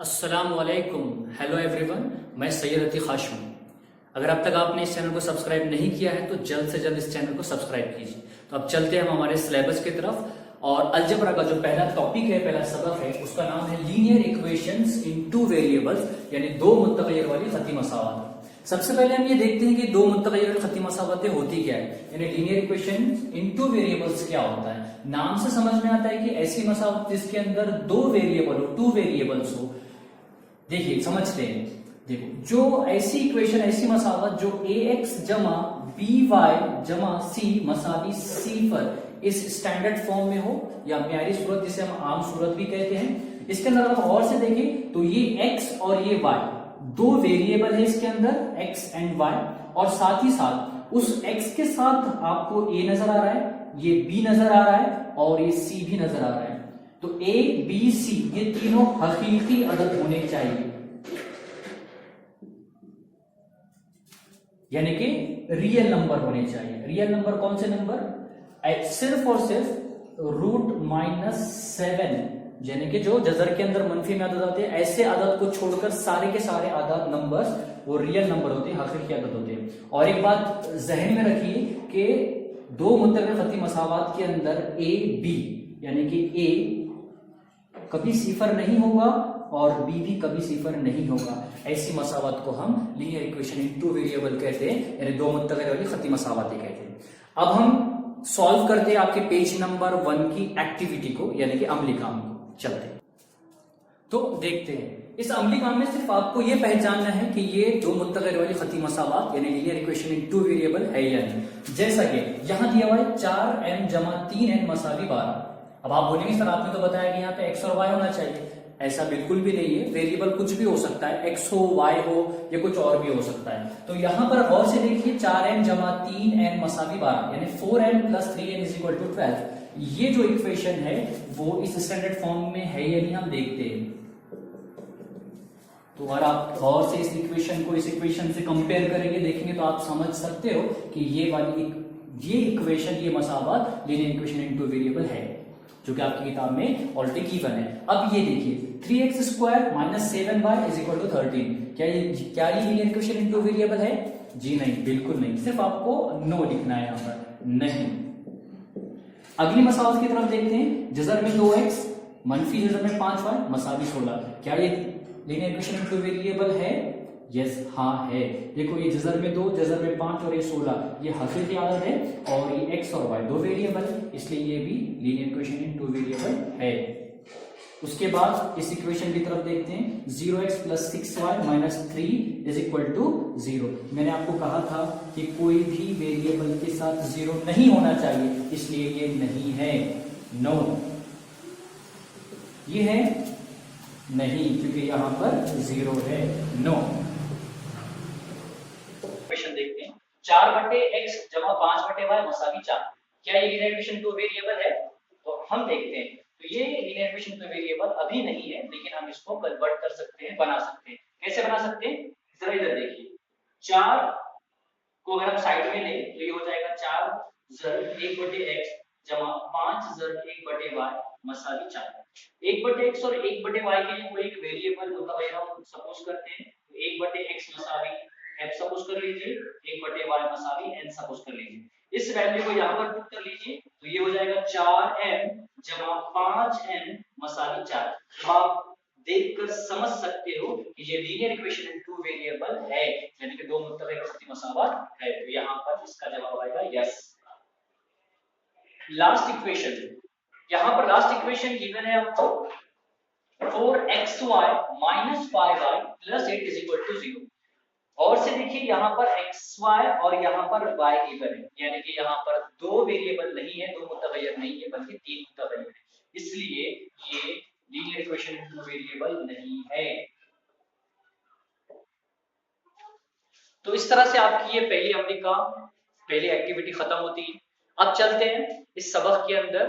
अस्सलामुअलैकुम, hello everyone. मैं सैयद अतीक हाशमी। अगर अब तक आपने इस चैनल को सब्सक्राइब नहीं किया है तो जल्द से जल्द इस चैनल को सब्सक्राइब कीजिए। तो अब चलते हैं हम हमारे सिलेबस की तरफ। और अलजेब्रा का जो पहला टॉपिक है, पहला सबक है, उसका नाम है लीनियर इक्वेशंस इन टू वेरिएबल्स, यानी दो मुत्तग़य्यर वाली खती मसावत। सबसे पहले हम ये देखते हैं कि दो मुत्तग़य्यर वाली खती मसावतें होती क्या है, यानी linear equation in two variables क्या होता है। नाम से समझ में आता है कि ऐसी मसावत जिसके अंदर दो वेरिएबल हो, टू वेरिएबल्स हो। देखिए समझते हैं। देखो, जो ऐसी इक्वेशन, ऐसी मसावत जो ए एक्स जमा बी वाई जमा सी मसावी सी पर इस स्टैंडर्ड फॉर्म में हो, या म्यारी सूरत जिसे हम आम सूरत भी कहते हैं। इसके अंदर अगर और से देखें तो ये एक्स और ये वाई दो वेरिएबल है इसके अंदर, एक्स एंड वाई, और साथ ही साथ उस एक्स के साथ आपको ए नजर आ रहा है, ये बी नजर आ रहा है और ये सी भी नजर आ रहा है। तो ए बी सी ये तीनों हकीकी अदद होने चाहिए, यानी कि रियल नंबर होने चाहिए। रियल नंबर कौन से नंबर? सिर्फ और सिर्फ √-7, यानी कि जो जजर के अंदर मनफी में अदद होते हैं, ऐसे अदद को छोड़कर सारे के सारे अदद नंबर्स वो रियल नंबर होते हैं, हकीकी अदद होते हैं। और एक बात जहन में रखिए कि दो मुत्तफ़िक़ खती मसावत के अंदर ए बी, यानी कि ए कभी सिफर नहीं होगा और बी भी कभी सिफर नहीं होगा। ऐसी मसावत को हम linear equation in two variable कहते हैं, यानी दो मुत्तग़िर वाली खती मसावतें कहते हैं। अब हम सॉल्व करते हैं आपके पेज नंबर 1 की एक्टिविटी को, यानी कि अमली काम को। चलते हैं तो देखते हैं। इस अमली काम में सिर्फ आपको यह पहचानना है कि ये दो मुत्तग़िर वाली खती मसावत यानी linear equation in two variable है या नहीं। जैसा कि यहां दिया हुआ है 4n जमा 3n मसावी 12। अब आप बोलेंगे सर आपने तो बताया कि यहाँ पे x और y होना चाहिए। ऐसा बिल्कुल भी नहीं है, वेरिएबल कुछ भी हो सकता है, x हो y हो या कुछ और भी हो सकता है। तो यहां पर गौर से देखिए 4n जमा 3n मसावी 12, यानी 4n plus 3n is equal to 12। ये जो इक्वेशन है वो इस स्टैंडर्ड फॉर्म में है या नहीं हम देखते हैं। तो अगर आप गौर से इस इक्वेशन को इस इक्वेशन से कंपेयर करेंगे, देखेंगे, तो आप समझ सकते हो कि ये इक्वेशन, ये मसावत linear equation in two variable है, जो कि आपकी किताब में ऑलरेडी गिवन है। अब ये देखिए 3x² minus 7y is equal to 13। क्या ये linear equation in two variable है? जी नहीं, बिल्कुल नहीं। सिर्फ आपको नो लिखना है यहां पर, नहीं। अगली मसावत की तरफ देखते हैं। जजर में 2x मनफी जजर में 5y मसावी 16। क्या ये linear equation in two variable है? यस, हाँ है। देखो ये जजर में 2, जजर में 5 और ये 16, ये हकीकी आदत है, और ये x और y दो वेरिएबल, इसलिए ये भी linear equation in two variable है। उसके बाद इस इक्वेशन की तरफ देखते हैं। 0x plus 6y minus 3 is equal to 0। मैंने आपको कहा था कि कोई भी वेरिएबल के साथ 0 नहीं होना चाहिए, इसलिए ये नहीं है, नो। ये है नहीं, क्योंकि यहां पर 0 है, नो। इक्वेशन देखते हैं। 4/x जमा 5/y मसावी 4। क्या ये लीनियर इक्वेशन टू वेरिएबल है? तो हम देखते हैं। तो ये लीनियर इक्वेशन टू वेरिएबल अभी नहीं है, लेकिन हम इसको कन्वर्ट कर सकते हैं, बना सकते हैं। कैसे बना सकते हैं? जरा इधर देखिए। 4 को अगर हम साइड में लें तो ये हो जाएगा 4 ज़र 1/x जमा 5 ज़र 1/y मसावी 4। 1/x और 1/y के लिए कोई एक वेरिएबल मुतग़य्यर हम सपोज करते हैं। तो 1/x मसावी f सपोज कर लीजिए, 1/y मसावी n सपोज कर लीजिए। इस वैल्यू को यहां पर पुट कर लीजिए, तो ये हो जाएगा 4m जमा 5n मसावी 4। तो आप देखकर समझ सकते हो कि ये linear equation in two variable है, यानी कि दो मुत्तफ़िक़ खती मसावत है। तो यहां पर इसका जवाब आएगा यस। लास्ट इक्वेशन, यहां पर लास्ट इक्वेशन गिवन है आपको 4xy minus 5y plus 8 is equal to 0। और से देखिए यहां पर xy और यहां पर y गिवन है, यानी कि यहां पर दो वेरिएबल नहीं है, दो मुत्तग़य्यर नहीं है, बल्कि तीन मुत्तग़य्यर है, इसलिए ये linear equation in two variable नहीं है। तो इस तरह से आपकी ये पहली अमली का पहली एक्टिविटी खत्म होती है। अब चलते हैं इस सबक के अंदर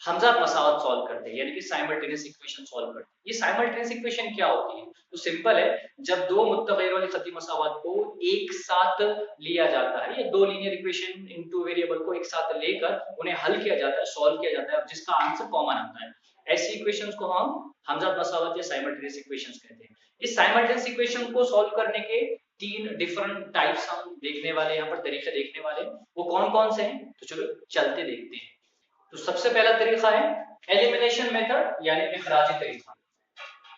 हमज़ात मसावत सॉल्व करते हैं, यानी कि साइमल्टेनियस इक्वेशन सॉल्व करते हैं। ये साइमल्टेनियस इक्वेशन क्या होती है? तो सिंपल है, जब दो मुत्तग़य्यर वाली खती मसावत को एक साथ लिया जाता है, या दो linear equation in two variable को एक साथ लेकर उन्हें हल किया जाता है, सॉल्व किया जाता है, जिसका आंसर कॉमन आता है। ऐसी इक्वेशंस को हम हमजाद मसावत या साइमल्टेनियस इक्वेशंस कहते हैं। इस साइमल्टेनियस इक्वेशन को सॉल्व करने के 3 डिफरेंट टाइप्स हम देखने वाले, यहाँ पर तरीके देखने वाले, वो कौन कौन से हैं, तो चलो चलते देखते हैं। तो सबसे पहला तरीका है एलिमिनेशन मेथड यानी इखराजी तरीका।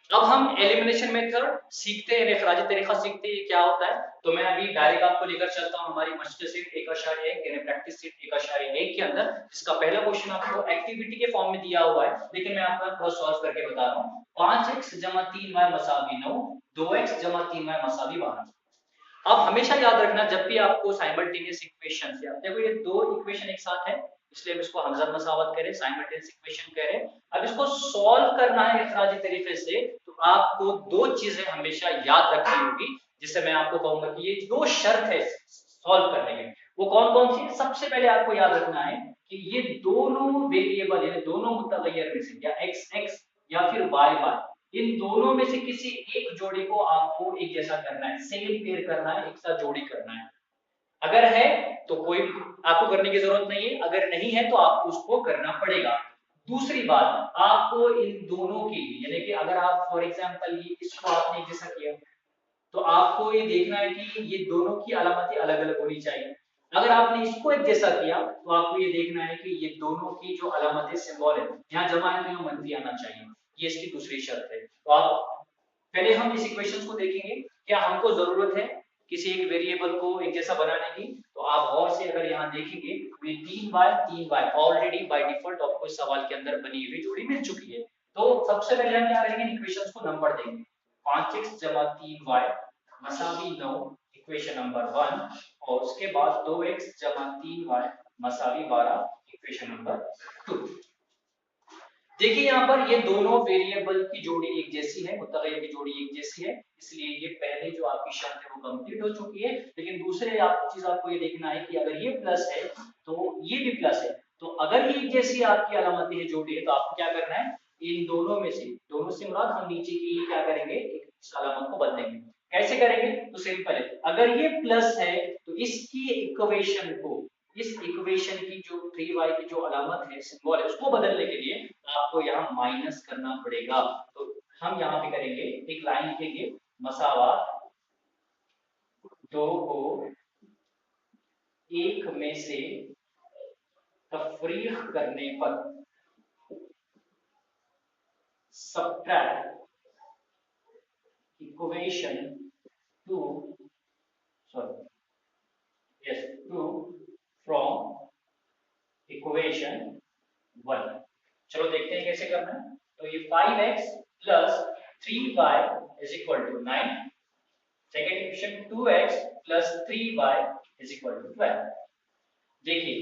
अब हम एलिमिनेशन मेथड सीखते हैं, इखराजी तरीका सीखते हैं, क्या होता है। तो मैं अभी डायरेक्ट आपको लेकर चलता हूं हमारी मस्ट सीट 1.1 यानी प्रैक्टिस सीट 1.1 के अंदर, जिसका पहला क्वेश्चन आपको एक्टिविटी के फॉर्म में दिया हुआ है, लेकिन मैं आपको थोड़ा सॉल्व करके बता रहा हूं। 5x = 3y = 9, 2x = 3y = 12। अब हमेशा याद रखना, जब भी आपको साइमल्टेनियस इक्वेशन या देखो ये दो इक्वेशन एक साथ है, इसलिए हम इसको हमजाद मसावत करें, साइमल्टेनियस इक्वेशन करें। अब इसको सॉल्व करना है इखराजी तरीके से, तो आपको दो चीजें हमेशा याद रखनी होगी, जिससे मैं आपको कहूंगा कि ये दो शर्त है सॉल्व करने के, वो कौन कौन सी। सबसे पहले आपको याद रखना है कि ये दोनों वेरिएबल यानी दोनों मुतगय्यर में से, या एक्स एक्स या फिर वाई वाई, इन दोनों में से किसी एक जोड़ी को आपको एक जैसा करना है, सेम पेयर करना है, एक साथ जोड़ी करना है। अगर है तो कोई आपको करने की जरूरत नहीं है, अगर नहीं है तो आपको उसको करना पड़ेगा। दूसरी बात, आपको इन दोनों के लिए, यानी कि अगर आप फॉर एग्जांपल ये इसको आपने एक जैसा किया, तो आपको ये देखना है कि ये दोनों की अलामतें अलग अलग होनी चाहिए। अगर आपने इसको एक जैसा किया, तो आपको ये देखना है कि ये दोनों की जो अलामतें सिंबल है, यहाँ जमा है तो यहाँ मनफी आना चाहिए, ये इसकी दूसरी शर्त है। तो आप पहले हम इस इक्वेशन को देखेंगे, क्या हमको जरूरत है किसी एक वेरिएबल को एक जैसा बनाने की। तो आप और से अगर यहाँ देखेंगे, तो ये 3y ऑलरेडी बाय डिफॉल्ट आपको इस सवाल के अंदर बनी हुई जोड़ी मिल चुकी है। तो सबसे पहले हम क्या करेंगे, इक्वेशंस को नंबर देंगे। 5x = 3y = 9, इक्वेशन नंबर 1, और उसके बाद 2x = 3y = 12, इक्वेशन नंबर 2। देखिए यहाँ पर ये दोनों वेरिएबल की जोड़ी एक जैसी है, मुतगय्यर की जोड़ी एक जैसी है, इसलिए ये पहले जो आपकी शर्त है वो कंप्लीट हो चुकी है। लेकिन दूसरे चीज आपको ये देखना है कि अगर ये प्लस है तो ये भी प्लस है, तो अगर ये एक जैसी आपकी अलामतें है जोड़ी है, तो आपको क्या करना है, इन दोनों से मुराद हम नीचे की क्या करेंगे, इस अलामत को बदलेंगे। कैसे करेंगे, तो सिंपल है, अगर ये प्लस है तो इसकी इक्वेशन को, इस इक्वेशन की जो 3y की जो अलामत है, सिंबल है, उसको बदलने के लिए आपको यहाँ माइनस करना पड़ेगा। तो हम यहाँ पे करेंगे, एक लाइन लिखेंगे, मसावात दो को एक में से तफरीक करने पर सब्ट्रैक्ट इक्वेशन 2 फ्रॉम इक्वेशन 1। चलो देखते हैं कैसे करना है। तो ये 5x + 3y = 9, second equation 2x + 3y = 12। देखिए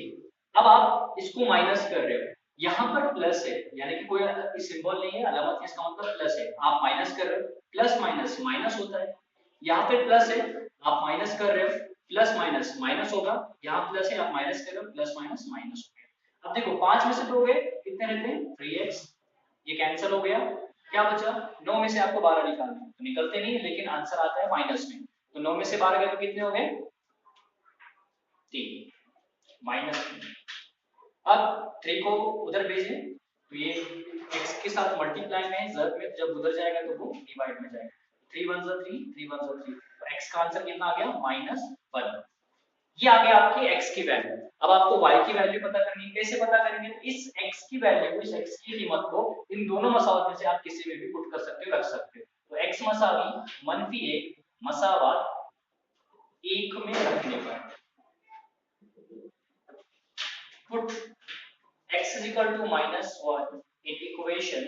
अब आप इसको माइनस कर रहे हो, यहाँ पर प्लस है, यानी कि कोई सिंबल नहीं है, अलामत इसका मतलब प्लस है, आप माइनस कर रहे हो, प्लस माइनस माइनस होता है। यहाँ पे प्लस है, आप माइनस कर रहे हो, प्लस माइनस माइनस होगा, यहाँ प्लस है, आप माइनस कर रहे हो, प्लस माइनस माइनस हो गया। अब देखो 5 में से 2 गए, कितने रहते हैं, 3x, ये कैंसिल हो गया, क्या बचा, 9 में से आपको 12 निकालना है, तो निकलते नहीं, लेकिन आंसर आता है माइनस में। तो 9 में से 12 गए तो कितने हो गए, 3 -3। अब 3 को उधर भेजें, तो ये x के साथ मल्टीप्लाई में, ज़र में जब उधर जाएगा तो वो डिवाइड में जाएगा। 3 1 ज़ा 3, 3 1 ज़ा 3, तो x का आंसर कितना आ गया, -1। ये आ गया आपकी x की वैल्यू। अब आपको y की वैल्यू पता करनी है, कैसे पता करेंगे, तो इस x की वैल्यू को, इस x की कीमत को इन दोनों मसावत में से आप किसी में भी पुट कर सकते हो, रख सकते हो। तो x = -1 मसावत 1 में रखने पर पुट x = -1 in equation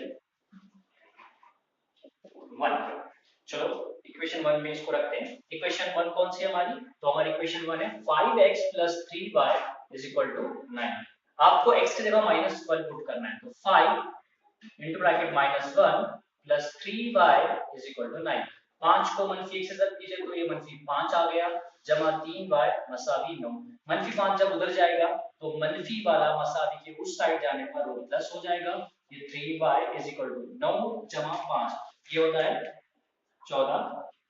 1। चलो इक्वेशन 1 में इसको रखते हैं। इक्वेशन 1 कौन सी है हमारी, तो हमारी इक्वेशन 1 है 5x + 3y = 9। आपको x की जगह -1 पुट करना है, तो 5 into bracket -1 + 3y = 9। 5 को -1 से जब कीजिए तो ये -5 आ गया, जमा 3y = 9। -5 जब उधर जाएगा तो मनफी वाला मसावी के उस साइड जाने पर वो प्लस हो जाएगा। ये 3y = 9 जमा 5, ये होता है 14।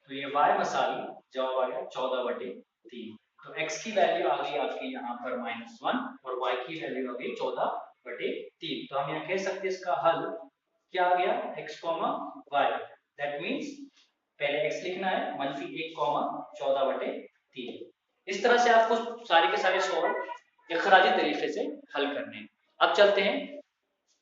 तो ये y मसावी जवाब आ गया 14/3। तो x की वैल्यू आ गई आपकी यहाँ पर -1 और y की वैल्यू आ गई 14/3। तो हम यहाँ कह सकते हैं इसका हल क्या आ गया x, y, दैट मीन्स पहले x लिखना है -1, 14/3। इस तरह से आपको सारे के सारे सवाल इखराजी तरीके से हल करने हैं। अब चलते हैं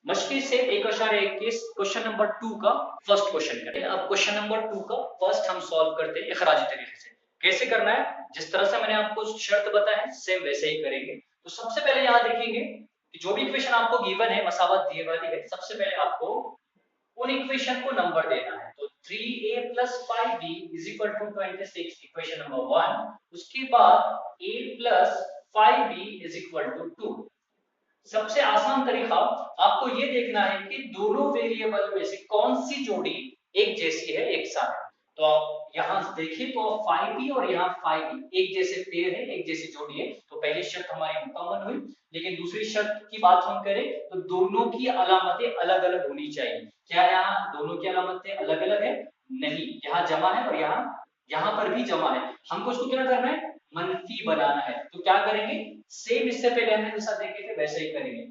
मश्की से 1.21 क्वेश्चन नंबर 2 का फर्स्ट क्वेश्चन करें। अब क्वेश्चन नंबर 2 का फर्स्ट हम सॉल्व करते हैं इखराजी तरीके से। कैसे करना है, जिस तरह से मैंने आपको शर्त बताया है सेम वैसे ही करेंगे। तो सबसे पहले यहाँ देखेंगे कि जो भी इक्वेशन आपको गिवन है, मसावत दिए वाली है, सबसे पहले आपको उन इक्वेशन को नंबर देना है। तो 3a + 5b = 26 इक्वेशन नंबर 1। उसके बाद a + 5b = 2। सबसे आसान तरीका आपको ये देखना है कि दोनों वेरिएबल में से कौन सी जोड़ी एक जैसी है, एक साथ है। तो आप यहां देखिए तो 5b और यहाँ 5b एक जैसे पेयर है, एक जैसी जोड़ी है। तो पहली शर्त हमारी मुकम्मल हुई। लेकिन दूसरी शर्त की बात हम करें तो दोनों की अलामतें अलग अलग होनी चाहिए। क्या यहाँ दोनों की अलामतें अलग अलग है? नहीं, यहाँ जमा है और यहाँ पर भी जमा है। हमको इसको क्या करना है, मनफी बनाना है। तो क्या करेंगे, सेम इससे पहले हमने जैसा देखे थे वैसे ही करेंगे।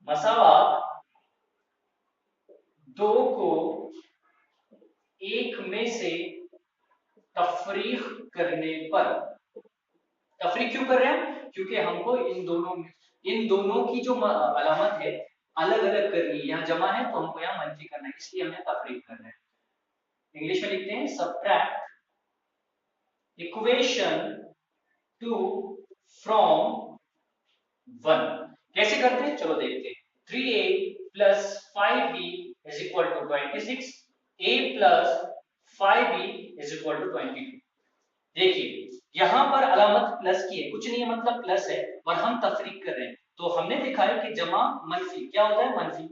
मसावात दो को एक में से तफरीक करने पर, तफरीक क्यों कर रहे हैं, क्योंकि हमको इन दोनों की जो अलामत है अलग अलग करनी है। यहाँ जमा है तो हमको यहाँ मनफी करना है, इसलिए हमें तफरीक करना है। इंग्लिश में लिखते हैं सब्ट्रैक्ट इक्वेशन 2 फ्रॉम 1। कैसे करते हैं चलो देखते हैं। 3a + 5b = 26, a + 5b = 22। देखिए यहां पर अलामत प्लस की है, कुछ नहीं है मतलब प्लस है, और हम तफरीक कर रहे हैं। तो हमने देखा है कि जमा मनफी क्या होता है, मनफी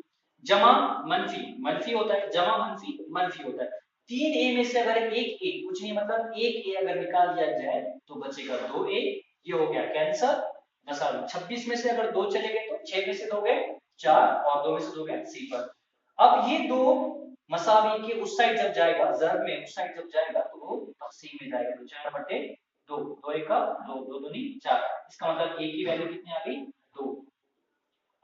जमा मनफी मनफी होता है, जमा मनफी मनफी होता है। 3a में से अगर एक a, कुछ नहीं मतलब एक a अगर निकाल दिया जाए तो बचेगा 2a, ये हो गया कैंसर मसाला। 26 में से अगर 2 चले गए तो 6 में से 2 गए 4 और 2 में से 2 गए 0। अब ये दो मसावी के उस साइड जब जाएगा, ज़र्ब में उस साइड जब जाएगा तो वो तक़सीम में जाएगा। तो 4/2, 2 1 2, 2 दूनी 4। इसका मतलब a की वैल्यू कितनी आ गई, 2।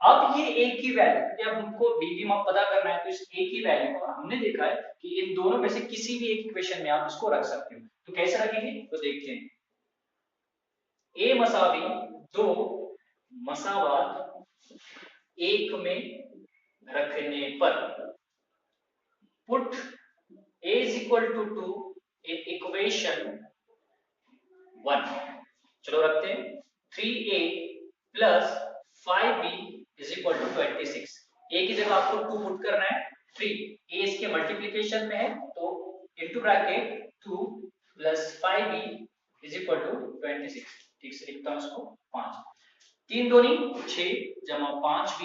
अब ये a की वैल्यू जब हमको b भी पता करना है तो इस a की वैल्यू को हमने देखा है कि इन दोनों में से किसी भी एक इक्वेशन में आप इसको रख सकते हो। तो कैसे रखेंगे तो देखते हैं। a मसावी 2 मसावात 1 में रखने पर पुट a = 2 in equation 1। चलो रखते हैं 3a + 5b = 26। a की जगह आपको 2 पुट करना है, 3 a इसके मल्टीप्लिकेशन में है तो इनटू ब्रैकेट 2 + 5b = 26। ठीक से लिखता हूं इसको 5। 3 दूनी 6 जमा 5b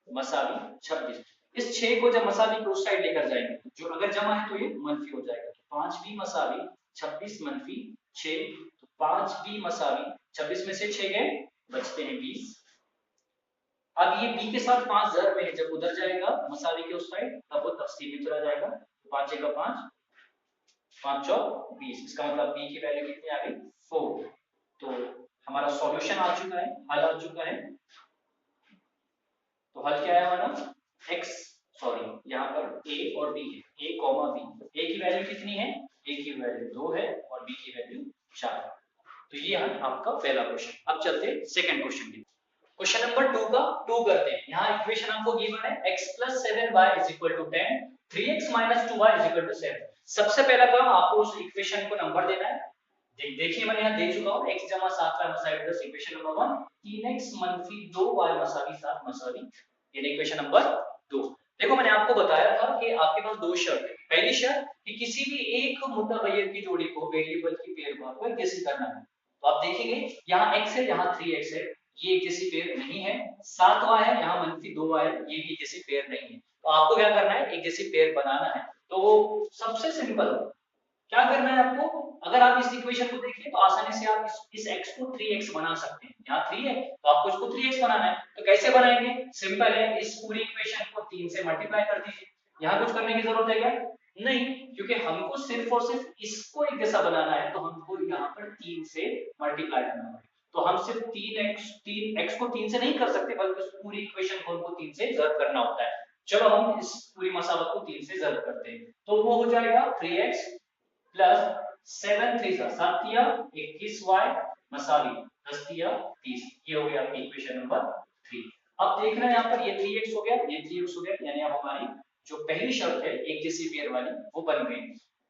मसावी 26। इस 6 को जब मसावी के उस साइड लेकर जाएंगे, जो अगर जमा है तो ये मनफी हो जाएगा। 5b मसावी 26 मनफी 6, तो 5b मसावी 26 में से 6 गए बचते हैं 20। अब ये b के साथ 5 ज़र्ब में है, जब उधर जाएगा मसावी के उस साइड तब वो तफसील में चला जाएगा। 5 जगह 5 5 चौक 20। इसका मतलब b की वैल्यू कितनी आ गई 4। तो हमारा सॉल्यूशन आ चुका है, हल आ चुका है। तो हल क्या है हमारा, x सॉरी यहाँ पर a और b है, a, b। a की वैल्यू कितनी है, a की वैल्यू 2 है और b की वैल्यू 4। तो ये है आपका पहला क्वेश्चन। अब चलते हैं सेकंड क्वेश्चन की। क्वेश्चन नंबर 2 का 2 करते हैं। यहाँ इक्वेशन आपको गिवन है x + 7y = 10, 3x - 2y = 7। सबसे पहला काम आपको उस इक्वेशन को नंबर देना है। देखिए मैंने यहाँ दे चुका हूँ x जमा 7y मसावी 10 equation number 1, 3x - 2y मसावी 7 मसावी, ये इक्वेशन नंबर 2। देखो मैंने आपको बताया था कि आपके पास दो शर्त है। पहली शर्त कि किसी भी एक मुतगय्यर की जोड़ी को वेरिएबल की पेयर पर कैसे करना है। तो आप देखेंगे यहाँ x है, यहाँ 3x है, ये एक जैसी पेयर नहीं है। 7y है, यहाँ -2y है, ये भी एक जैसी पेयर नहीं है। तो आपको क्या करना है, एक जैसी पेयर बनाना है। तो सबसे सिंपल क्या करना है आपको, अगर आप इस इक्वेशन को देखें तो आसानी से आप इस x को 3x बना सकते हैं। यहाँ 3 है तो आपको इसको 3x बनाना है। तो कैसे बनाएंगे, सिंपल है, इस पूरी इक्वेशन को 3 से मल्टीप्लाई कर दीजिए। यहाँ कुछ करने की जरूरत है क्या, नहीं, क्योंकि हमको सिर्फ और सिर्फ इसको एक जैसा बनाना है तो हमको यहाँ पर 3 से मल्टीप्लाई करना है। तो हम सिर्फ 3x को 3 से नहीं कर सकते, बल्कि उस पूरी इक्वेशन को हमको 3 से ज़र्ब करना होता है। चलो हम इस पूरी मसावत को 3 से ज़र्ब करते हैं, तो वो हो जाएगा 3x प्लस 7 3 7 तिया 21y मसावी 10 तिया 30। ये हो गया आपकी इक्वेशन नंबर 3। अब देखना यहाँ पर ये 3x हो गया, ये 3x हो गया, यानी अब हमारी जो पहली शर्त है एक जैसी पेयर वाली वो बन गई।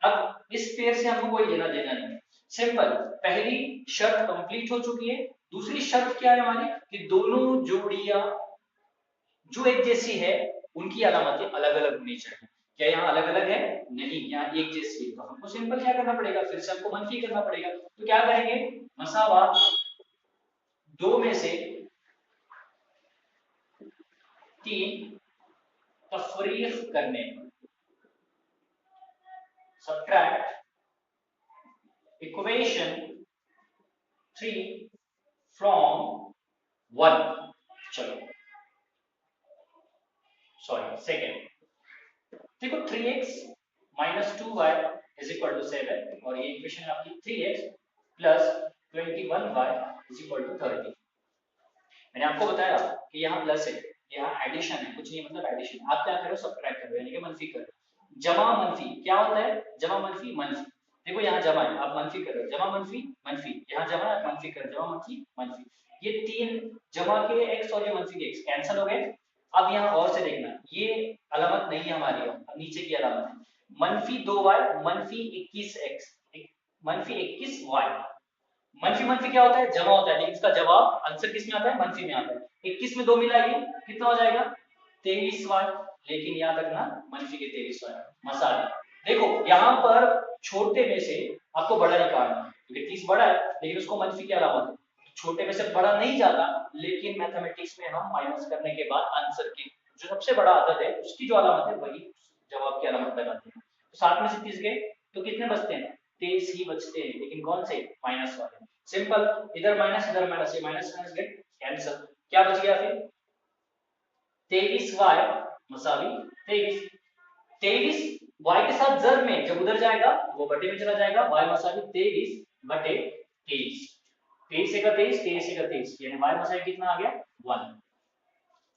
अब इस पेयर से हमको कोई लेना देना नहीं है, सिंपल। पहली शर्त कंप्लीट हो चुकी है। दूसरी शर्त क्या है हमारी कि दोनों जोड़ियां जो एक जैसी है उनकी अलामतें अलग अलग होनी चाहिए। क्या यहाँ अलग अलग है? नहीं, यहाँ एक जैसी है। तो हमको सिंपल क्या करना पड़ेगा, फिर से हमको मनफी करना पड़ेगा। तो क्या करेंगे, मसावात दो में से 3 तफरीक करने, सब्ट्रैक्ट इक्वेशन 3 फ्रॉम 1। चलो सॉरी सेकेंड, देखो 3x minus 2y is equal to 7 और ये इक्वेशन आपकी 3x plus 21y is equal to 30। मैंने आपको बताया कि यहाँ प्लस है, यहाँ एडिशन है, कुछ नहीं मतलब एडिशन। आप क्या करो, सब्ट्रैक्ट करो, यानी कि मनफी करो। जमा मनफी क्या होता है, जमा मनफी मनफी। देखो यहाँ जमा है, आप मनफी कर रहे हो, जमा मनफी मनफी, यहाँ जमा है, मनफी कर, जमा मनफी मनफी। ये तीन जमा के x और ये मनफी के x कैंसिल हो गए। अब यहाँ और से देखना, ये अलामत नहीं है हमारी, नीचे की अलामत है। मनफी 2y मनफी 21x मनफी 21y। मनफी मनफी क्या होता है, जमा होता है, लेकिन इसका जवाब आंसर किस में आता है, मनफी में आता है। 21 में 2 मिलाइए कितना हो जाएगा, 23y। लेकिन याद रखना मनफी के 23y मसाले। देखो यहाँ पर छोटे में से आपको बड़ा निकालना है, क्योंकि 30 बड़ा है लेकिन उसको मनफी की अलामत है। छोटे में से बड़ा नहीं जाता, लेकिन मैथमेटिक्स में हम माइनस करने के बाद आंसर की जो सबसे बड़ा आदत है उसकी जो अलामत है वही जवाब की अलामत लगाते हैं। तो 7 में से 30 गए तो कितने बचते हैं, 23 ही बचते हैं, लेकिन कौन से, माइनस वाले। सिंपल, इधर माइनस इधर माइनस, ये माइनस माइनस गेट कैंसिल। क्या बच गया फिर, 23y मसावी 23। 23 y के साथ जर में जब उधर जाएगा वो बटे में चला जाएगा, y मसावी 23 बटे 23। 23 का 23, 23 का 23, यानी y मसावी कितना आ गया, 1।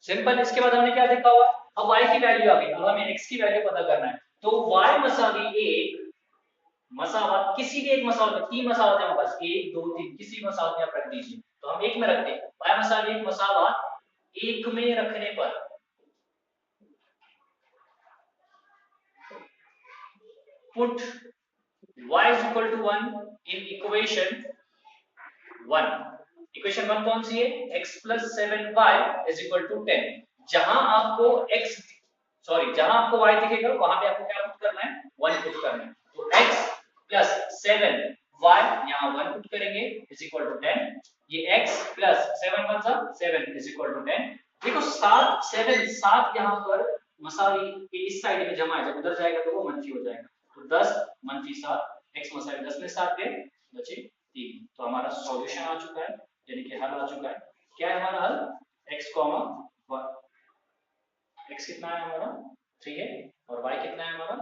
सिंपल। इसके बाद हमने क्या देखा हुआ, अब y की वैल्यू आ गई, अब हमें x की वैल्यू पता करना है। तो y मसावी 1 मसावत, किसी भी एक मसावत में, 3 मसावत है हमारे पास, 1 2 3, किसी मसावत में आप रख दीजिए। तो हम एक में रखते हैं, y मसावी 1 मसावत एक में रखने पर put y is equal to 1 in equation 1। Equation 1 कौन सी है, x plus 7y is equal to 10। जहां आपको x सॉरी जहां आपको y दिखेगा वहां पे आपको क्या पुट करना है, 1 पुट करना है। तो x plus 7y यहां 1 पुट करेंगे is equal to 10। ये x plus 7 कौन सा, 7 is equal to 10। देखो 7 7 7 यहां पर मसावी के इस साइड में जमा है, जब उधर जाएगा तो वो मनफी हो जाएगा। तो 10 मनफी 7, x मसावी 10 में 7 गए, बचे 3। तो हमारा सॉल्यूशन आ चुका है, यानी कि हल आ चुका है। क्या है हमारा हल, x कॉमा x कितना है हमारा 3 है और y कितना है हमारा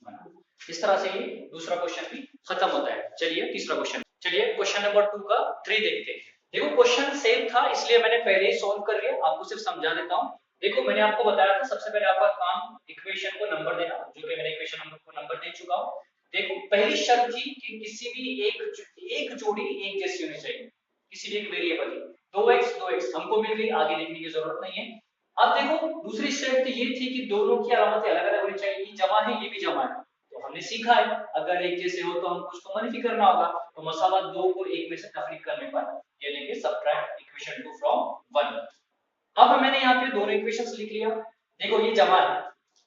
1। इस तरह से ये दूसरा क्वेश्चन भी खत्म होता है। चलिए तीसरा क्वेश्चन, चलिए क्वेश्चन नंबर 2 का 3 देखते हैं। देखो क्वेश्चन सेम था इसलिए मैंने पहले ही सॉल्व कर लिया, आपको सिर्फ समझा देता हूं। देखो मैंने आपको बताया था सबसे पहले आपका काम इक्वेशन को नंबर देना, जो कि मैंने इक्वेशन नंबर को नंबर दे चुका हूं। देखो पहली शर्त थी कि किसी भी एक जोड़ी एक जैसी होनी चाहिए, किसी भी एक वेरिएबल की। 2x 2x हमको मिल गई, आगे देखने की जरूरत नहीं है। अब देखो दूसरी शर्त ये थी कि दोनों की अलामतें अलग अलग होनी चाहिए, ये जमा है ये भी जमा है। तो हमने सीखा है अगर एक जैसे हो तो हमको उसको मनफी करना होगा। तो मसावत 2 को 1 में से तफरीक करने पर ये लेंगे सब्ट्रैक्ट इक्वेशन 2 फ्रॉम 1। अब मैंने यहाँ पे दोनों इक्वेशंस लिख लिया। देखो ये जमा है,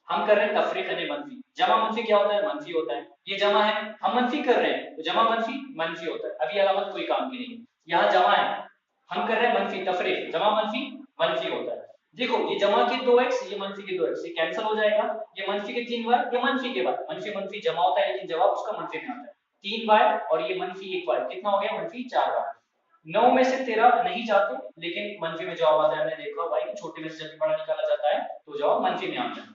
हम कर रहे हैं तफरीक यानी मनफी। जमा मनफी क्या होता है, मनफी होता है। ये जमा है, हम मनफी कर रहे हैं तो जमा मनफी मनफी होता है। अब ये अलामत कोई काम की नहीं है। यहाँ जमा है, हम कर रहे हैं मनफी, तफरीक, जमा मनफी मनफी होता है। देखो ये जमा के 2x, ये मनफी के 2x, ये कैंसिल हो जाएगा। ये मनफी के 3y, ये मनफी के y, मनफी मनफी जमा होता है लेकिन जवाब उसका मनफी में आता है। 3y और ये मनफी 1y, कितना हो गया, मनफी 4y। 9 में से 13 नहीं जाते, लेकिन मनफी में जवाब आता है। हमने देखा भाई छोटे में से जब बड़ा निकाला जाता है तो जवाब मनफी में आता है।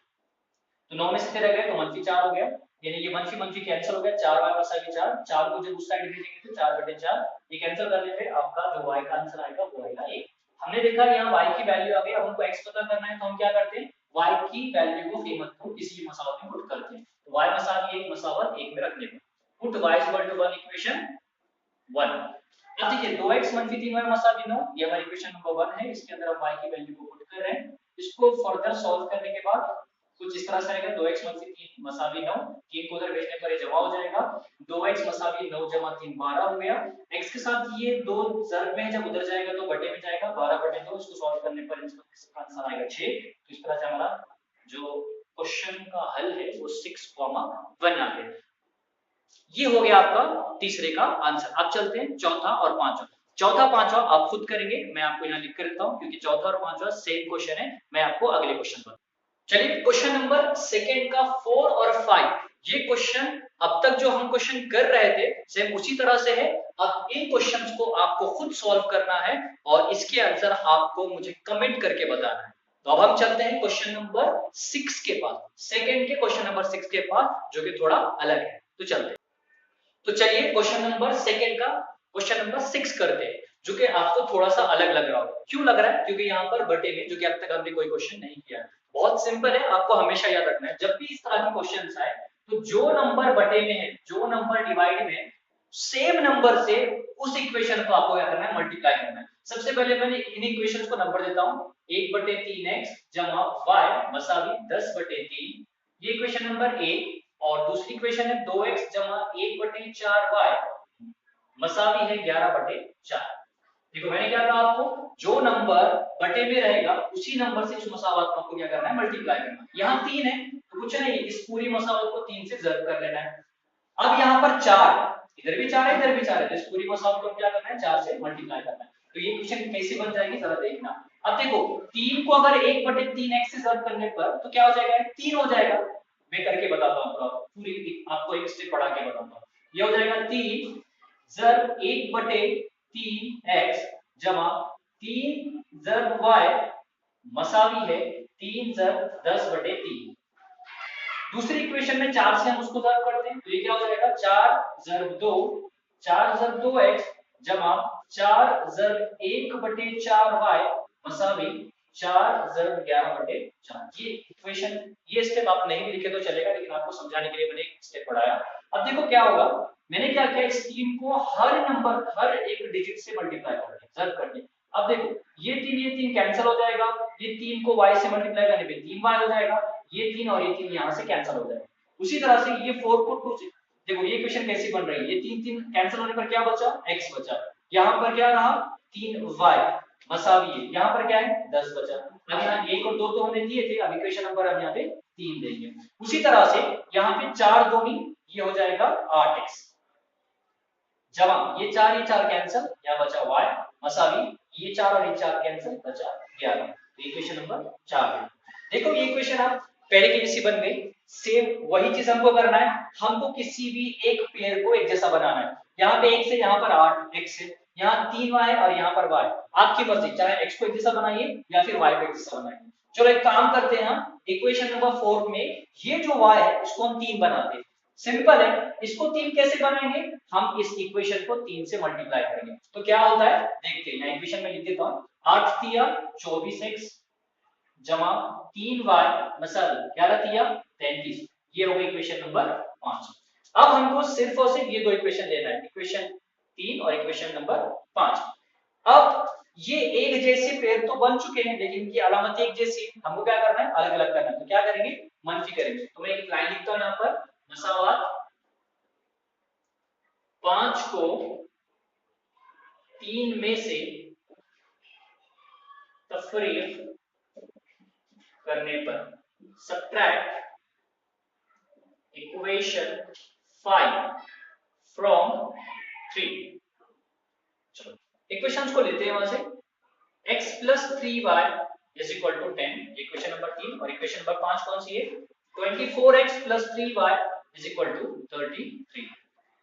तो 9 में से 13 गए तो मनफी 4 हो गया, यानी ये मनफी मनफी कैंसिल हो गया। 4y बचा 4, 4 को जब उस साइड भेजेंगे तो 4/4, ये कैंसिल करने पे आपका जो y का आंसर आएगा वो आएगा 1। हमने देखा यहाँ y की वैल्यू आ गई, अब हमको x पता करना है तो हम क्या करते हैं, y की वैल्यू को कीमत को किसी मसावत में पुट करते हैं। तो y मसावी 1 मसावत 1 में रखने पर put y equal to 1 equation 1। अब देखिए 2x मंफी 3y मसावी 9, ये हमारी इक्वेशन नंबर 1 है। इसके अंदर हम y की वैल्यू को पुट कर रहे हैं। इसको फर्दर सॉल्व करने के बाद कुछ इस तरह से आएगा 2x मंफी 3 मसावी 9, 3 को उधर भेजने पर ये जमा हो जाएगा। 2x मसावी 9 जमा 3 12 हो गया। x के साथ ये 2 ज़र्ब में जब उधर जाएगा तो बटे में जाएगा, 12 बटे 2, इसको सॉल्व करने पर इसका आंसर आएगा 6। तो इस तरह से हमारा जो क्वेश्चन का हल है वो 6,1 आ गया। ये हो गया आपका तीसरे का आंसर। अब चलते हैं चौथा और पांचवा। चौथा पांचवा आप खुद करेंगे, मैं आपको यहाँ लिख कर देता हूँ क्योंकि चौथा और पांचवा सेम क्वेश्चन है। मैं आपको अगले क्वेश्चन पर चलिए क्वेश्चन नंबर सेकंड का 4 और 5। ये क्वेश्चन अब तक जो हम क्वेश्चन कर रहे थे सेम उसी तरह से है। अब इन क्वेश्चंस को आपको खुद सॉल्व करना है और इसके आंसर आपको मुझे कमेंट करके बताना है। तो अब हम चलते हैं क्वेश्चन नंबर 6 के पास, सेकंड के क्वेश्चन नंबर 6 के पास, जो कि थोड़ा अलग है। तो चलते हैं। तो चलिए क्वेश्चन नंबर सेकंड का क्वेश्चन नंबर 6 करते हैं, जो कि आपको थोड़ा सा अलग लग रहा हो। क्यों लग रहा है? क्योंकि यहाँ पर बटे में, जो कि अब तक हमने कोई क्वेश्चन नहीं किया है। बहुत सिंपल है, आपको हमेशा याद रखना है जब भी इस तरह के क्वेश्चंस आए तो जो नंबर बटे में है, जो नंबर डिवाइड में है, सेम नंबर से उस इक्वेशन को आपको क्या करना है, मल्टीप्लाई करना है। सबसे पहले मैं इन इक्वेशंस को नंबर देता हूं। 1/3x जमा y मसावी 10/3, ये इक्वेशन नंबर 1। और दूसरी इक्वेशन है 2x जमा 1/4y मसावी है 11/4। देखो मैंने क्या कहा आपको, जो नंबर बटे में रहेगा उसी नंबर से उस मसावत को क्या करना है, मल्टीप्लाई करना है। यहाँ 3 है तो कुछ नहीं, इस पूरी मसावत को 3 से ज़र्ब कर लेना है। अब यहाँ पर 4, इधर भी 4 है इधर भी 4 है, तो इस पूरी मसावत को क्या करना है, 4 से मल्टीप्लाई करना है। तो ये क्वेश्चन कैसे बन जाएगी जरा देखना। अब देखो 3 को अगर 1/3x से ज़र्ब करने पर तो क्या हो जाएगा, 3 हो जाएगा। मैं करके बताता हूँ, पूरी आपको एक स्टेप पढ़ा के बताता हूँ। ये हो जाएगा 3 ज़र्ब 1/3x जमा 3 ज़र्ब y मसावी है 3 ज़र्ब 10/3। दूसरी इक्वेशन में 4 से हम उसको ज़र्ब करते हैं तो ये क्या हो जाएगा, 4 ज़र्ब 2, 4 ज़र्ब 2x जमा 4 ज़र्ब 1/4y मसावी 4 ज़र्ब 11/4। ये इक्वेशन, ये स्टेप आप नहीं भी लिखे तो चलेगा, लेकिन आपको समझाने के लिए मैंने एक स्टेप पढ़ाया। अब देखो क्या होगा, मैंने क्या किया, इस 3 को हर नंबर, हर एक डिजिट से मल्टीप्लाई कर दिया, ज़र्ब कर दिया। अब देखो ये 3 कैंसिल हो जाएगा, ये 3 को y से मल्टीप्लाई करने पे 3y हो जाएगा, ये 3 और ये 3 यहाँ से कैंसिल हो जाएगा। उसी तरह से ये 4 को 2 से, देखो ये इक्वेशन कैसी बन रही है, ये 3 कैंसिल होने पर क्या बचा, x बचा। यहाँ पर क्या रहा, 3y मसावी है, यहाँ पर क्या है 10 बचा। अब यहाँ 1 और 2 तो हमने दिए थे, अब इक्वेशन नंबर हम यहाँ पे 3 देंगे। उसी तरह से यहाँ पे 4 दूनी ये हो जाएगा 8x जमा ये 4 कैंसिल, यहाँ बचा y मसावी ये 4 और ये 4 कैंसिल, बचा 11। तो इक्वेशन नंबर 4 है। देखो ये इक्वेशन आप पहले की जैसी बन गई, सेम वही चीज हमको करना है। हमको किसी भी एक पेयर को एक जैसा बनाना है। यहाँ पे x है, यहाँ पर 8x है, यहाँ 3y है और यहाँ पर y। आपकी मर्जी, चाहे x को एक जैसा बनाइए या फिर y को एक जैसा बनाइए। चलो एक काम करते हैं, हम इक्वेशन नंबर 4 में ये जो y है उसको हम 3 बनाते हैं। सिंपल है, इसको 3 कैसे बनाएंगे, हम इस इक्वेशन को 3 से मल्टीप्लाई करेंगे तो क्या होता है देखते हैं। मैं इक्वेशन में लिख देता हूं, 8 तिया 24x जमा 3y मसावी 11 तिया 33। ये हो गई इक्वेशन नंबर 5। अब हमको सिर्फ और सिर्फ ये दो इक्वेशन लेना है, इक्वेशन 3 और इक्वेशन नंबर 5। अब ये एक जैसे पेयर तो बन चुके हैं, लेकिन इनकी अलामत एक जैसी, हमको क्या करना है, अलग अलग करना है। तो क्या करेंगे, मनफी करेंगे। तो मैं एक लाइन लिखता हूं यहाँ पर, मसावात 5 को 3 में से तफरीक करने पर सब्ट्रैक्ट इक्वेशन 5 फ्रॉम 3। चलो इक्वेशंस को लेते हैं वहां से। x plus 3y is equal to 10, equation number 3। और इक्वेशन नंबर 5 कौन सी है, 24x plus 3y is equal to 33।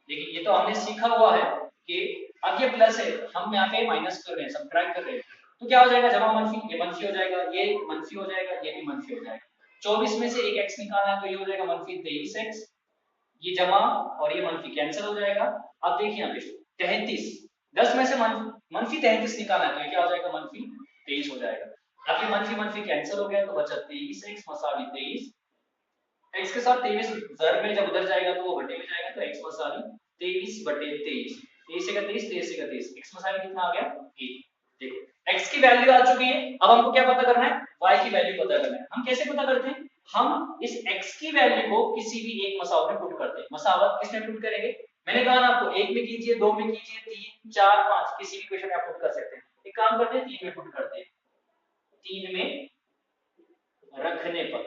देखिए ये तो हमने सीखा हुआ है कि अब ये प्लस है, हम यहाँ पे माइनस कर रहे हैं, सब्ट्रैक्ट कर रहे हैं, तो क्या हो जाएगा, जमा मनफी, ये मनफी हो जाएगा, ये मनफी हो जाएगा, ये भी मनफी हो जाएगा। 24 में से एक x निकालना है तो ये हो जाएगा मनफी 23x, ये जमा और ये मनफी कैंसिल हो जाएगा। अब देखिए यहाँ पे 33, 10 में से मनफी 33 निकालना है तो ये क्या हो जाएगा, मनफी 23 हो जाएगा। अब ये मंफी मंफी कैंसिल हो गया तो बचा 23x मसावी 23, x के साथ 23 जर में जब उधर जाएगा तो वो बटे में जाएगा, तो x मसावी 23 बटे 23, 23 से का 23, 23 से का 23, x मसावी कितना आ गया 1। देखो x की वैल्यू आ चुकी है, अब हमको क्या पता करना है, y की वैल्यू पता करना है। हम कैसे पता करते हैं, हम इस x की वैल्यू को किसी भी एक मसावत में पुट करते हैं। मसावत किसमें पुट करेंगे, मैंने कहा ना आपको, एक में कीजिए, दो में कीजिए, तीन चार पांच, किसी भी क्वेश्चन में आप पुट कर सकते हैं। एक काम करते हैं, तीन में पुट करते हैं, तीन में रखने पर,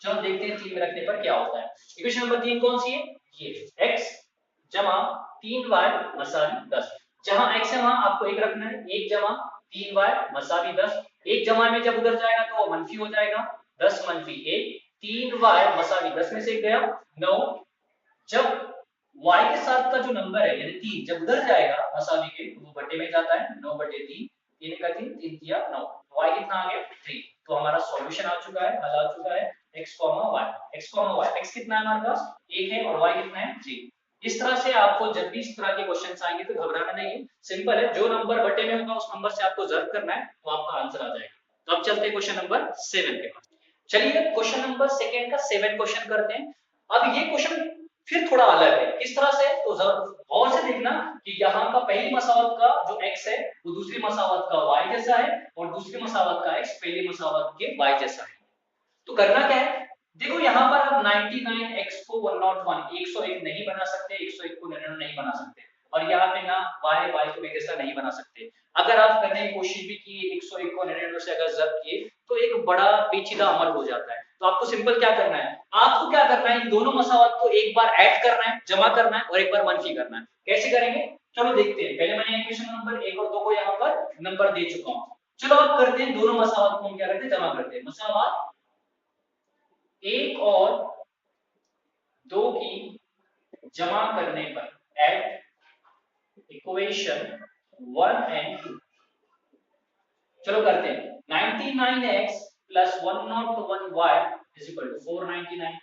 चलो देखते हैं तीन में रखने पर क्या होता है। इक्वेशन नंबर 3 कौन सी है, ये x जमा 3y मसावी 10, जहां x है वहां आपको एक रखना है, 1 जमा 3y मसावी 10, एक जमा में जब उधर जाएगा तो वो मनफी हो जाएगा, 10 मनफी 1, 3y मसावी 10 में से एक गया 9, जब y के साथ का जो नंबर है यानी 3 जब उधर जाएगा मसावी के तो वो बटे में जाता है, 9 बटे 3, 3 का 3, 3 तिया 9, y कितना आ गया 3। तो हमारा सॉल्यूशन आ चुका है, हल आ चुका है x, y, x कितना है हमारे पास 1 है और y कितना है 3। इस तरह से आपको जब भी इस तरह के क्वेश्चंस आएंगे तो घबराना नहीं है, सिंपल है, जो नंबर बटे में होगा उस नंबर से आपको ज़र्ब करना है तो आपका आंसर आ जाएगा। तो अब चलते हैं क्वेश्चन नंबर 7 के पास। चलिए क्वेश्चन नंबर 2 का 7 क्वेश्चन करते हैं। अब ये क्वेश्चन फिर थोड़ा अलग है, किस तरह से, तो गौर से देखना कि यहाँ का पहली मसावत का जो x है वो दूसरी मसावत का y जैसा है और दूसरी मसावत का x पहली मसावत के y जैसा है। तो करना क्या है, देखो यहाँ पर आप 99x को 101 101 नहीं बना सकते, 101 को 99 नहीं बना सकते, और यहाँ पे ना y को एक जैसा नहीं बना सकते। अगर आप करने की कोशिश भी की 101 को 99 से अगर ज़ब्त किए तो एक बड़ा पेचीदा अमल हो जाता है। तो आपको सिंपल क्या करना है, आपको क्या करना है, दोनों मसावत को एक बार ऐड करना है, जमा करना है और एक बार मनफी करना है। कैसे करेंगे, चलो देखते हैं। पहले मैंने इक्वेशन नंबर 1 और 2 को यहाँ पर नंबर दे चुका हूँ। चलो अब करते हैं, दोनों मसावत को हम क्या करते हैं, जमा करते हैं। मसावत 1 और 2 की जमा करने पर एट इक्वेशन 1 एंड 2, चलो करते हैं। 99x plus 101y is equal to 499,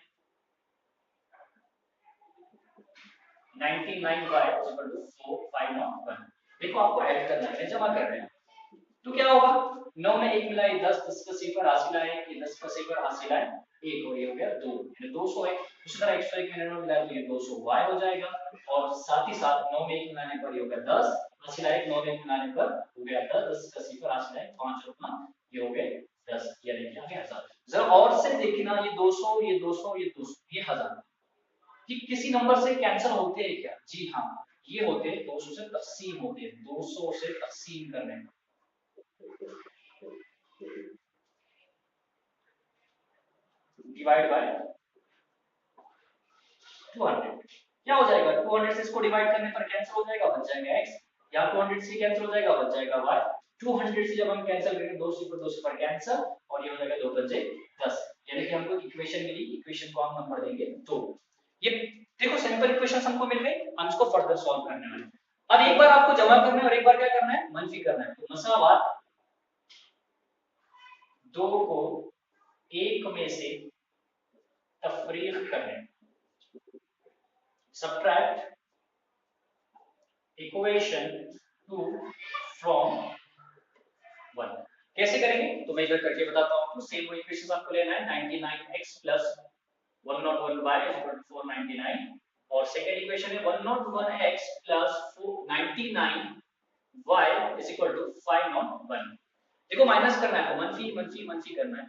99y is equal to 4501। देखो आपको ऐड करना है, जमा कर रहे हैं, तो क्या होगा, 9 में 1 मिला 10, 10 का सिफर हासिल आए, ये 10 का सिफर हासिल आए 1 और ये हो गया 2, यानी 200 है। उसी तरह 101 में 9 मिलाया तो ये 200y हो जाएगा, और साथ ही साथ 9 में 1 मिलाने पर ये हो गया 10 हासिल आए, 9 में 1 मिलाने पर हो गया 10, 10 का सिफर हासिल आए 5 रुपना, ये हो गए 10, यानी क्या है 1000। जरा और से देखना, ये 200 ये 200 ये 200 ये 1000, ये किसी नंबर से कैंसिल होते हैं क्या, जी हाँ, ये होते हैं 200 से तकसीम होते हैं, 200 से तकसीम करने में डिवाइड बाय 200, क्या हो जाएगा, 200 से इसको डिवाइड करने पर कैंसिल हो जाएगा, बच जाएगा x, यहाँ 200 से कैंसिल हो जाएगा, बच जाएगा y, 200 से जब हम कैंसिल करेंगे 2 से पर कैंसिल, और ये हो जाएगा 2 बचे 10, यानी कि हमको इक्वेशन मिली, इक्वेशन को हम नंबर देंगे 2। ये देखो सिंपल इक्वेशंस हमको मिल गई, हम इसको फर्दर सॉल्व करने वाले हैं। अब एक बार आपको जमा करना है और एक बार क्या करना है, मनफी करना है। तो मसावात 2 को 1 में से तफरीक करें, subtract equation 2 from 1। कैसे करेंगे, तो मैं इधर करके बताता हूं आपको। सेम इक्वेशन आपको लेना है, 99x plus 101y is equal to 499, और सेकंड इक्वेशन है 101x plus 99y is equal to 501। देखो माइनस करना है तो मनफी मनफी मनफी करना है।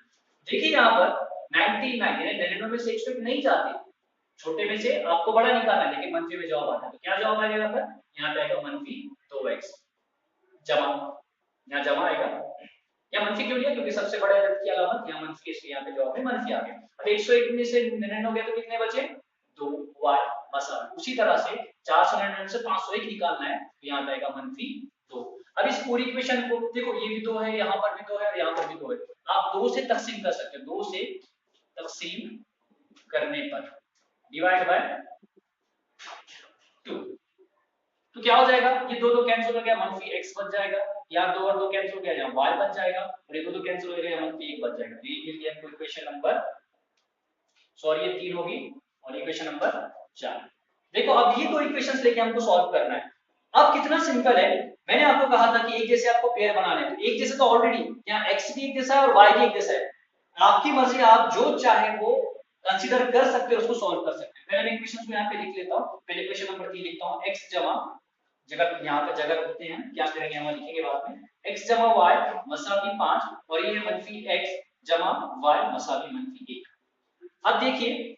देखिए यहाँ पर 99 यानी 99 में से 101 नहीं जाते, छोटे में से आपको बड़ा निकालना है, लेकिन मनफी में जवाब आता है, तो क्या जवाब आएगा यहाँ पर, यहाँ पे आएगा मनफी 2x जमा, यहाँ जमा आएगा, या मनफी क्यों लिया, क्योंकि सबसे बड़ा अदद की अलामत यहाँ मनफी, इसलिए यहाँ पे जवाब में मनफी आ गया। अब 101 में से 99 हो गया तो कितने बचे 2y मसा। उसी तरह से 499 से 501 निकालना है, तो यहाँ पे आएगा मनफी 2। अब इस पूरी इक्वेशन को देखो, ये भी 2 है, यहाँ पर भी 2 है और यहाँ पर भी 2 है, आप 2 से तकसीम कर सकते हो, 2 से तकसीम करने पर डिवाइड बाय 2, तो क्या हो जाएगा, ये 2 कैंसिल हो गया, मनफी x बच जाएगा, यहाँ 2 और 2 कैंसिल हो गया, यहाँ y बच जाएगा, और ये 2 कैंसिल हो गया, यहाँ मनफी 1 बच जाएगा। तो ये मिल गया आपको इक्वेशन नंबर, सॉरी ये 3 होगी, और इक्वेशन नंबर 4। देखो अब ये दो इक्वेशंस लेके हमको सॉल्व करना है। अब कितना सिंपल है, मैंने आपको कहा था कि एक जैसे आपको पेयर बनाने हैं, तो एक जैसे तो ऑलरेडी यहाँ x भी एक जैसा है और y भी एक जैसा है, आपकी मर्जी, आप जो चाहे वो कंसीडर कर सकते हो, उसको सॉल्व कर सकते हो। पहले मैं इक्वेशन को यहाँ पे लिख लेता हूँ, पहले इक्वेशन नंबर 3 लिखता हूँ, x जमा जगह यहाँ पे जगह रखते हैं, क्या करेंगे हम लिखेंगे बाद में, x जमा y मसावी 5 और ये मनफी x जमा y मसावी मनफी 1। अब देखिए,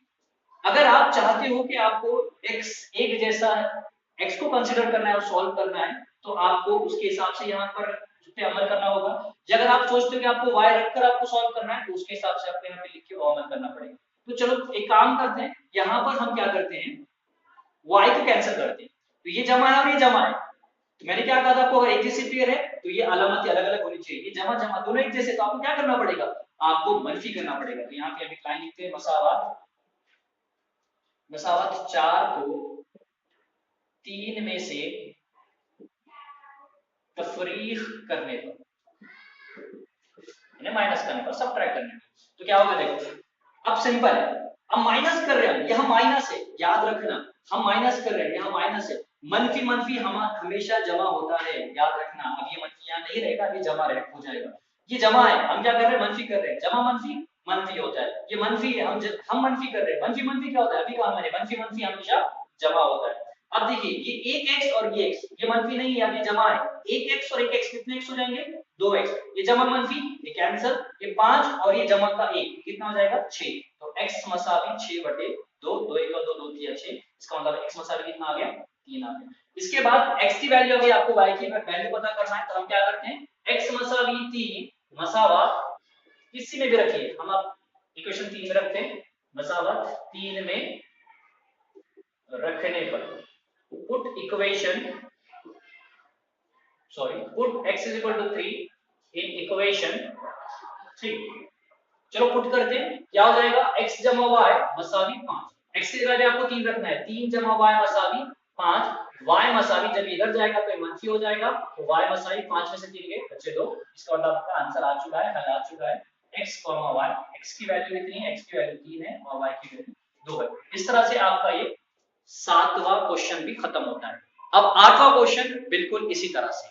अगर आप चाहते हो कि आपको x एक जैसा x को कंसीडर करना है और सॉल्व करना है, तो आपको उसके हिसाब से यहाँ पर उस पे अमल करना होगा। अगर आप सोचते हो कि आपको y रखकर आपको सॉल्व करना है, तो उसके हिसाब से आपको यहाँ पे लिख के वो अमल करना पड़ेगा। तो चलो एक काम करते हैं, यहाँ पर हम क्या करते हैं, y को कैंसिल करते हैं, तो ये जमा है और ये जमा है, तो मैंने क्या कहा था आपको, अगर एक जैसी पेयर है तो ये अलामतें अलग अलग होनी चाहिए, ये जमा जमा दोनों एक जैसे, तो आपको क्या करना पड़ेगा, आपको मनफी करना पड़ेगा। तो यहाँ पे अभी लाइन लिखते हैं, मसावत मसावत 4 को 3 में से तफरीक करने पर, माइनस करने पर, सबट्रैक्ट करने पर, तो क्या होगा देखो। अब सिंपल है, हम माइनस कर रहे हैं, यह माइनस है, याद रखना, हम माइनस कर रहे हैं, यह माइनस है, मनफी मनफी हम हमेशा जमा होता है, याद रखना। अब ये मनफी यहाँ नहीं रहेगा, ये जमा रह हो जाएगा, ये जमा है, हम क्या कर रहे हैं, मनफी कर रहे हैं, जमा मनफी मनफी होता है, ये मनफी है, हम मनफी कर रहे हैं, मनफी मनफी क्या होता है, अभी कहा मैंने, मनफी मनफी हमेशा जमा होता है। अब देखिए, ये एक x और ये x, ये मनफी नहीं है, अब ये जमा है, एक x और एक x कितने x हो जाएंगे, 2x, ये जमा मनफी, ये कैंसिल, ये 5 और ये जमा का 1 कितना हो जाएगा, 6। तो x मसावी 6/2, 2 1 और 2 2 3 6, इसका मतलब x मसावी कितना आ गया, 3 आ गया। इसके बाद x की वैल्यू, अभी आपको y की वैल्यू पता करना है, तो हम क्या करते हैं, x मसावी 3 मसावत, किसी में भी रखिए, हम अब इक्वेशन 3 में रखते हैं, मसावत 3 में रखने पर, put equation put x is equal to 3 in equation 3। चलो पुट करते हैं, क्या हो जाएगा, x जमा y मसावी 5, x की जगह आपको 3 रखना है, 3 जमा y मसावी 5, y मसावी जब इधर जाएगा तो मनफी हो जाएगा, तो y मसावी 5 में से 3 गए, बचे 2, इसका मतलब आपका आंसर आ चुका है, हल आ चुका है, x, y, x की वैल्यू कितनी है, x की वैल्यू 3 है और y की वैल्यू 2 है। इस तरह से आपका ये 7वां क्वेश्चन भी खत्म होता है। अब 8वां क्वेश्चन बिल्कुल इसी तरह से,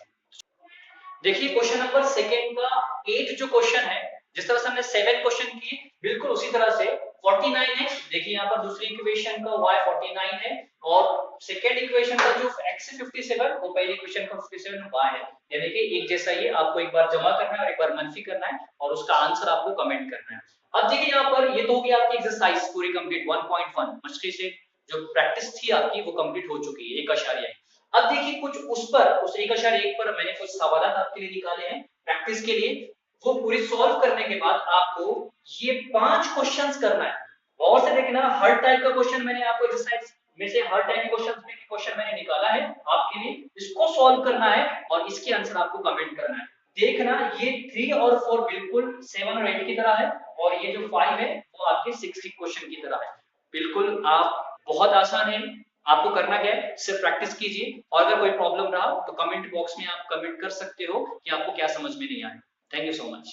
देखिए क्वेश्चन नंबर सेकंड का 8 जो क्वेश्चन है, जिस तरह से हमने 7 क्वेश्चन किए, बिल्कुल उसी तरह से 49x, देखिए यहाँ पर दूसरी इक्वेशन का y 49 है और सेकंड इक्वेशन का जो x है 57, वो पहली इक्वेशन का 57 y है, यानी कि एक जैसा ही आपको एक बार जमा करना है और एक बार मनफी करना है और उसका आंसर आपको कमेंट करना है। अब देखिए यहाँ पर ये तो हो गई आपकी एक्सरसाइज पूरी कंप्लीट 1.1, मस्ती से जो प्रैक्टिस थी आपकी वो कंप्लीट हो चुकी है, 1.1। अब देखिए कुछ उस 1.1 पर मैंने कुछ सवाल आपके लिए निकाले हैं प्रैक्टिस के लिए, वो पूरी सॉल्व करने के बाद आपको ये 5 क्वेश्चंस करना है। और से देखना, हर टाइप का क्वेश्चन मैंने आपको एक्सरसाइज में से हर टाइप के क्वेश्चन मैंने निकाला है आपके लिए, इसको सॉल्व करना है और इसके आंसर आपको कमेंट करना है। देखना ये 3 और 4 बिल्कुल 7 और 8 की तरह है और ये जो 5 है वो आपके 6 क्वेश्चन की तरह है, बिल्कुल आप बहुत आसान है। आपको करना क्या है, सिर्फ प्रैक्टिस कीजिए और अगर कोई प्रॉब्लम रहा तो कमेंट बॉक्स में आप कमेंट कर सकते हो कि आपको क्या समझ में नहीं आया। Thank you so much.